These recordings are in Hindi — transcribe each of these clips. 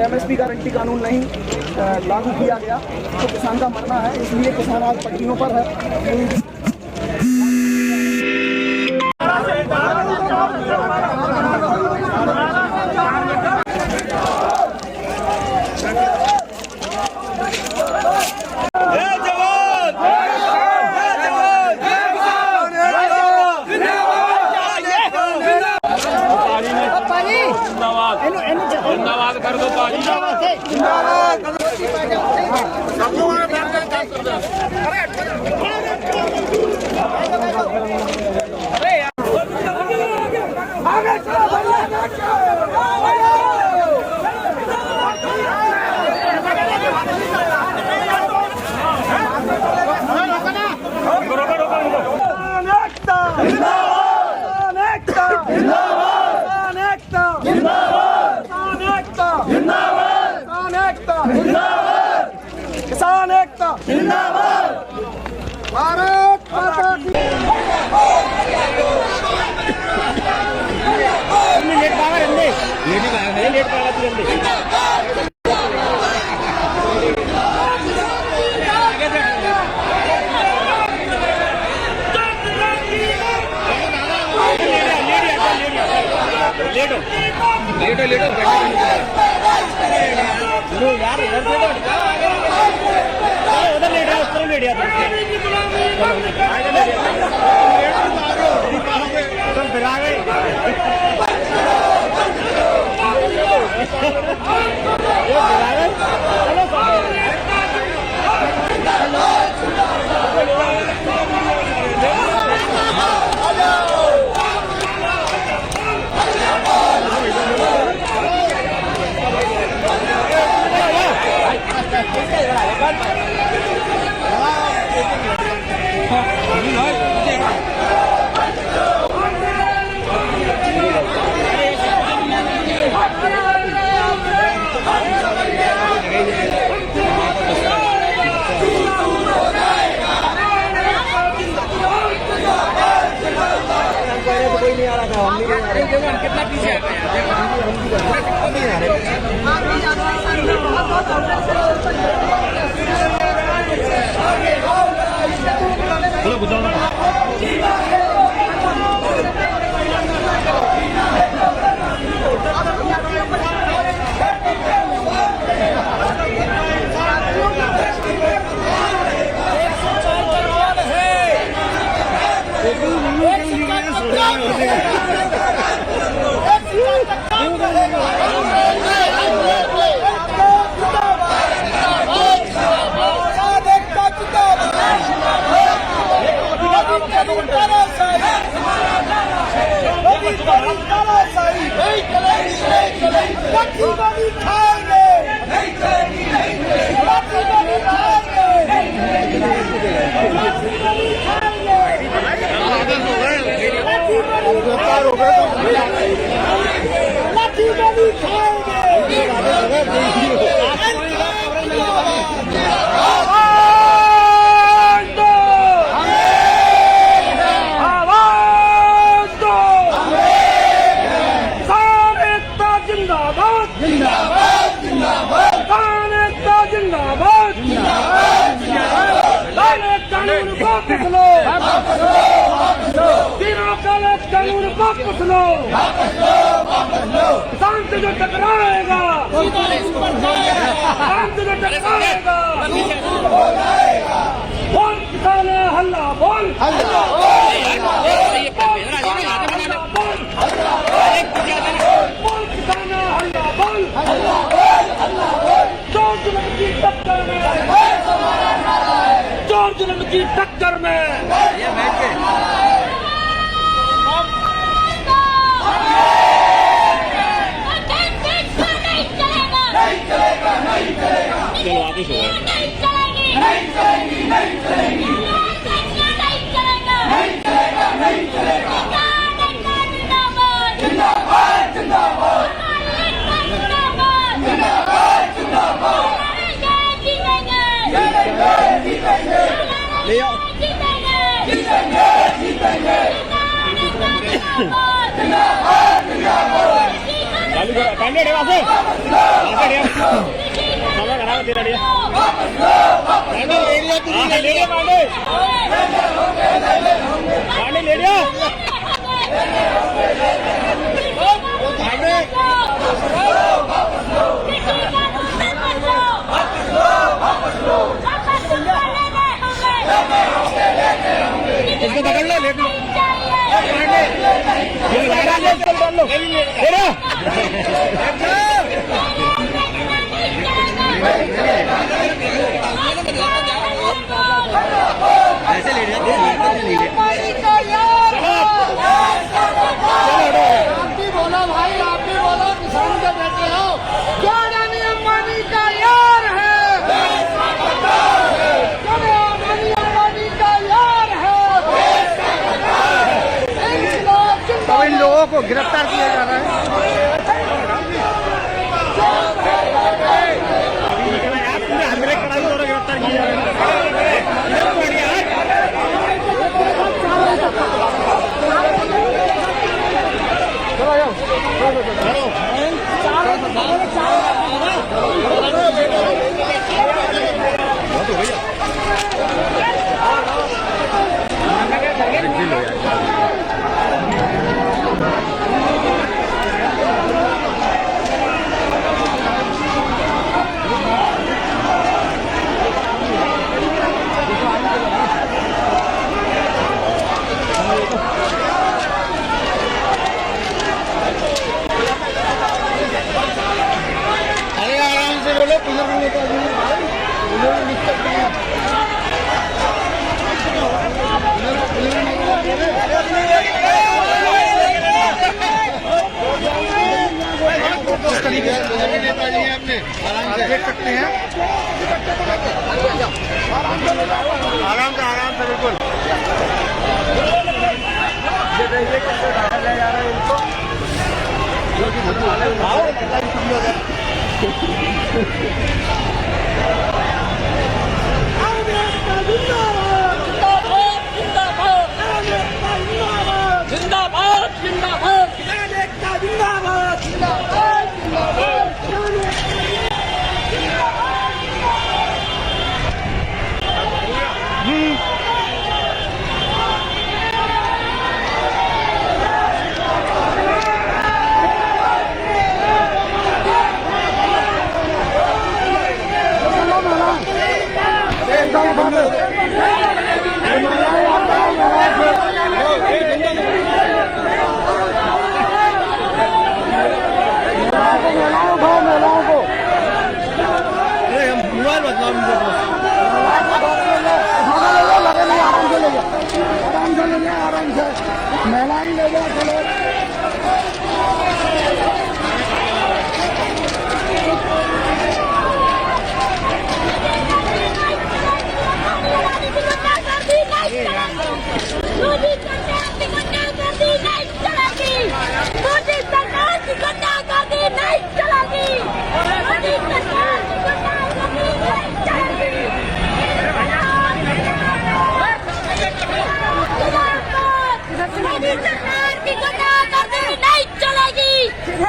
MSP गारंटी कानून नहीं लागू किया गया तो किसान का मरना है, इसलिए किसान आज पटरियों पर है। जिंदाबाद कर दो पाजी किसान एकता जिंदाबाद, भारत माता की। यार इधर से उधर लेट है, उस तरफ लेट है। फिर आ गए कितना पीछे वापस लो, किसान से जो टकराएगा, किसान से जो टकराएगा, बोल किसान हल्ला बोल, बोल किसान हल्ला बोल, चोर जुल्म की टक्कर में, चोर जुल्म की टक्कर में चलो आगे शो है। नहीं चलेगी, नहीं चलेगी, नहीं चलेगी, नहीं चलेगा, नहीं चलेगा, नहीं चलेगा। जिंदाबाद, जिंदाबाद, जिंदाबाद, जिंदाबाद, जिंदाबाद। जीतेंगे, जीतेंगे, ले आओ, जीतेंगे, जीतेंगे, जीतेंगे। जिंदाबाद, जिंदाबाद। चालू करो, कैंडिडेट वापस। दे रही है ले लिया पानी ले लिया इसको पकड़ लो ले ऐसे ले लिया आप भी बोला भाई, आप भी बोला, किसान के बेटे हो, क्या अडानी अंबानी का यार है, क्या अडानी अंबानी का यार है। तो इन लोगों को गिरफ्तार किया जा रहा है। गिरफ्तार किया जा रहा है। देख सकते हैं आराम से बिल्कुल ये देखिए कैसे बाहर ले जा रहे हैं इनको जो कि जिंदाबाद जिंदाबाद जिंदाबाद महिलाएं ले जाओ चलो।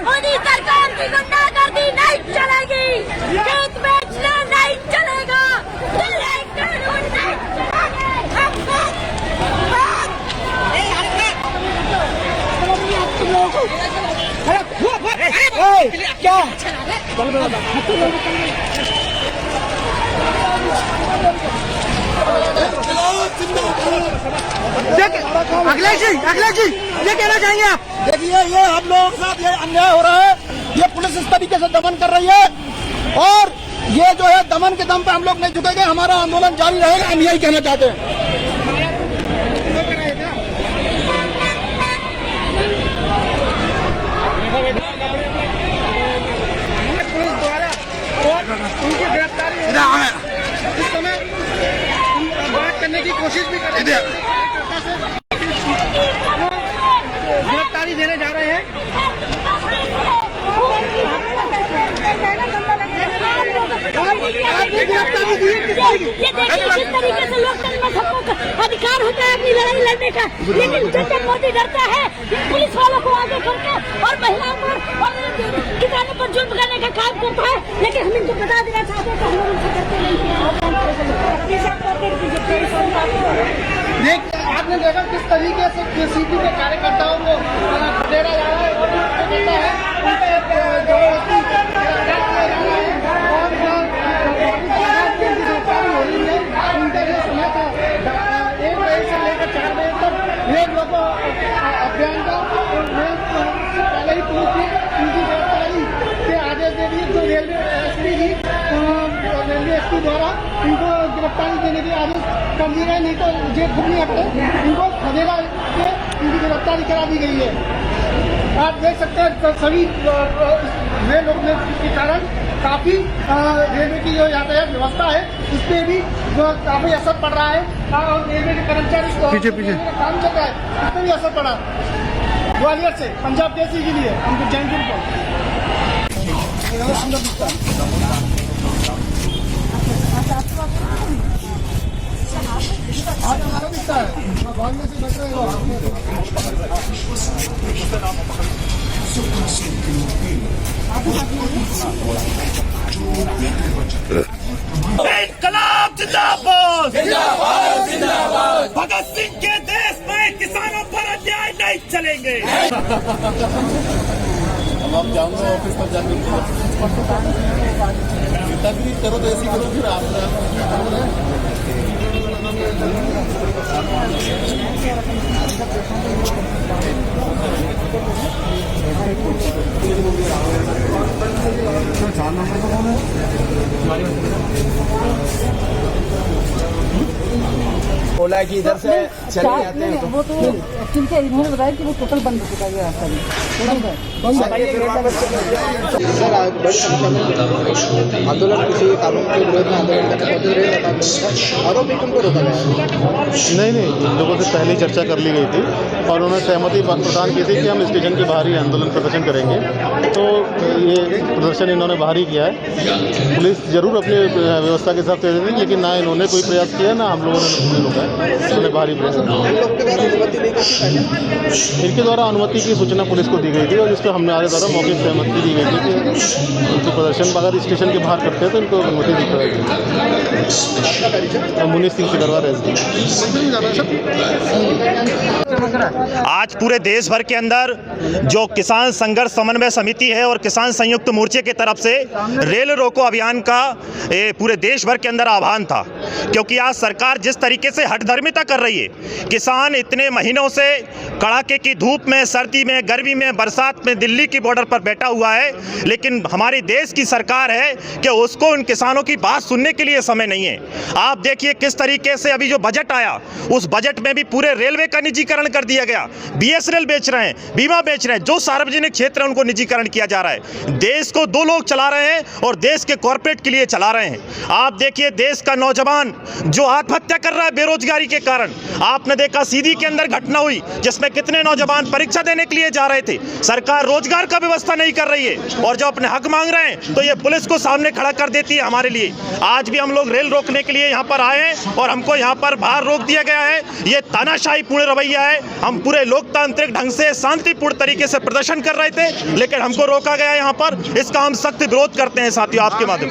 मोदी सरकार की गुंडागर्दी नहीं चलेगी, खेत बेचना नहीं चलेगा, कानून नहीं चलेगा। क्या अखिलेश जी ये कहना चाहेंगे आप? देखिए ये हम लोगों के साथ ये अन्याय हो रहा है, ये पुलिस इस तरीके से दमन कर रही है और ये जो है दमन के दम पे हम लोग नहीं झुकेंगे, हमारा आंदोलन जारी रहेगा। हम यही कहना चाहते हैं। पुलिस द्वारा उनकी गिरफ्तारी इस समय बात करने की कोशिश भी कर रहे हैं, गिरफ्तारी देने जा रहे हैं। ये देखिए किस तरीके से लोग में सबको अधिकार होता है अपनी लड़ाई लड़ने का, लेकिन जब मोदी डरता है पुलिस वालों को आगे करके और महिलाओं पर और किसानों पर जुल्म करने का काम करता है। लेकिन हम इनको बता देना चाहते हैं कि हम लोग उनसे करते नहीं हैं। आपने देखा किस तरीके से केसीपी के कार्यकर्ताओं को खदेड़ा जा रहा है और कहता है जबरदस्ती एक बजे से लेकर 4 बजे तक रेल रोको अभियान का पहले ही पुलिस ने उनकी गिरफ्तारी के आदेश दे दिए। जो रेलवे एसपी द्वारा इनको गिरफ्तारी देने के आदेश कर दिए गए, नहीं तो जेल खुद नहीं हटते, इनको खदेड़ा के इनकी गिरफ्तारी करा दी गई है। आप देख सकते हैं सभी रेल रोकने के कारण काफी रेलवे की जो यातायात व्यवस्था है उस पर भी काफी असर पड़ रहा है और रेलवे के कर्मचारी पीछे काम चल रहा है उस पर भी असर पड़ा। ग्वालियर से पंजाब केसरी के लिए हमको जैनपुर को सुंदर दिखता है भागने से बच रहे इनकलाब जिंदाबाद, जिंदाबाद, जिंदाबाद। भगत सिंह के देश में किसानों पर अन्याय नहीं चलेंगे। आप जाऊंगा ऑफिस पर जाकर तकरीर करो तो ऐसी करो फिर आप बोला कि इधर से चले जाते हैं। वो तो क्योंकि इन्होंने बताया कि वो टोटल बंद हो चुका है रास्ता सर आज बड़ी संख्या में आंदोलन किसी कानून के विरोध में आंदोलन करने पहुंचे आरोपी तुमको रोका गया? नहीं, इन लोगों से पहले चर्चा कर ली गई थी और उन्होंने सहमति प्रदान की थी कि हम स्टेशन के बाहर ही आंदोलन प्रदर्शन करेंगे। तो ये प्रदर्शन इन्होंने बाहर ही किया है। पुलिस जरूर अपनी व्यवस्था के हिसाब से देगी, लेकिन ना इन्होंने कोई प्रयास किया ना हम लोगों ने रोका है। उन्होंने बाहरी प्रयास इनके द्वारा अनुमति की सूचना पुलिस को दी गई थी और जिसको हमने आगे द्वारा मौके से सहमति दी गई थी कि उनको प्रदर्शन अगर स्टेशन के बाहर करते हैं तो इनको अनुमति दी जाएगी। मुनीष सिंह सिकरवा आज पूरे देश भर के अंदर जो किसान संघर्ष समन्वय समिति है और किसान संयुक्त मोर्चे की तरफ से रेल रोको अभियान का पूरे देश भर के अंदर आह्वान था, क्योंकि आज सरकार जिस तरीके से हठधर्मिता कर रही है, किसान इतने महीनों से कड़ाके की धूप में, सर्दी में, गर्मी में, बरसात में दिल्ली की बॉर्डर पर बैठा हुआ है, लेकिन हमारे देश की सरकार है कि उसको उन किसानों की बात सुनने के लिए समय नहीं है। आप देखिए किस तरीके से अभी जो बजट आया उस बजट में भी पूरे रेलवे का निजीकरण कर दिया गया। बीएसएनएल बेच रहे हैं, बीमा बेच रहे हैं, जो सार्वजनिक क्षेत्र है उनको निजीकरण किया जा रहा है। देश को दो लोग चला रहे हैं और देश के कॉर्पोरेट के लिए चला रहे हैं। आप देखिए देश का नौजवान जो आत्महत्या कर रहा है बेरोजगारी के कारण। आपने देखा सीधी के अंदर घटना हुई जिसमें कितने नौजवान परीक्षा देने के लिए जा रहे थे। सरकार रोजगार का व्यवस्था नहीं कर रही है और जब अपने हक मांग रहे हैं तो ये पुलिस को सामने खड़ा कर देती है हमारे लिए। आज भी हम लोग रेल रोकने के लिए यहाँ पर आए हैं और हमको यहाँ पर बाहर रोक दिया गया है। ये तानाशाही पूर्ण रवैया है। हम पूरे लोकतांत्रिक ढंग से शांतिपूर्ण तरीके से प्रदर्शन कर रहे थे, लेकिन हमको रोका गया यहाँ पर। इसका हम सख्त विरोध करते हैं साथियों। आपके माध्यम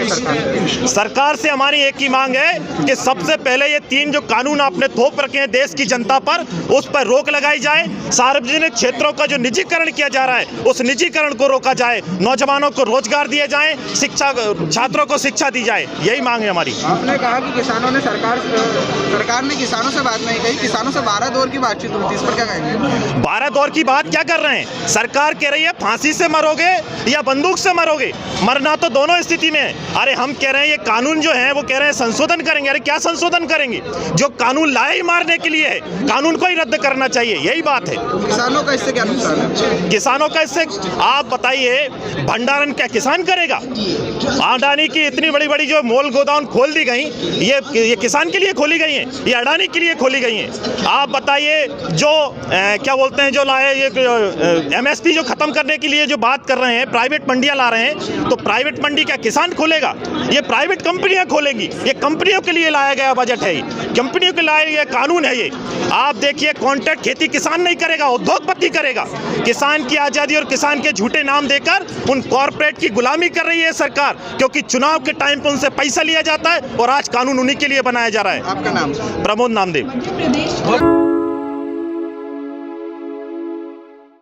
से सरकार से हमारी एक ही मांग है कि सबसे पहले ये 3 जो कानून आपने थोप रखे हैं देश की जनता पर, उस पर रोक लगाई जाए। सार्वजनिक क्षेत्रों का जो निजीकरण किया जा रहा है उस निजीकरण को रोका जाए। नौजवानों को रोजगार दिए जाए, शिक्षा छात्रों को शिक्षा दी जाए, यही मांग है हमारी। आपने कहा कि किसानों ने सरकार ने किसानों से बात नहीं कही, किसानों से 12 दौर की बातचीत हुई थी, इस पर क्या कहेंगे? 12 दौर की बात क्या कर रहे हैं? सरकार कह रही है फांसी से मरोगे या बंदूक से मरोगे। मरना तो दोनों स्थिति में है। अरे हम कह रहे हैं ये कानून जो है वो कह रहे हैं संशोधन करेंगे। अरे क्या संशोधन करेंगे? जो कानून लाए ही मारने के लिए है, कानून को ही रद्द करना चाहिए, यही बात है। किसानों का इससे क्या नुकसान है? किसानों का इससे आप बताइए, भंडारण क्या किसान करेगा? अडानी की इतनी बड़ी बड़ी जो मोल गोदाम खोल दी गई, ये किसान के लिए खोली गई है, ये अडानी के लिए खोली गई है। आप बताइए ये जो क्या बोलते हैं, जो लाए ये MSP जो खत्म करने के लिए जो बात कर रहे हैं, प्राइवेट मंडियां ला रहे हैं, तो प्राइवेट मंडी क्या किसान खोलेगा? ये प्राइवेट कंपनियां खोलेंगी। ये कंपनियों के लिए लाया गया बजट है, ये कंपनियों के लिए ये कानून है। ये आप देखिए, कॉन्ट्रैक्ट खेती किसान नहीं करेगा, उद्योगपति करेगा। किसान की आज़ादी और किसान के झूठे नाम देकर उन कॉर्पोरेट की गुलामी कर रही है सरकार, क्योंकि चुनाव के टाइम पर उनसे पैसा लिया जाता है और आज कानून उन्हीं के लिए बनाया जा रहा है। आपका नाम? प्रमोद नामदेव।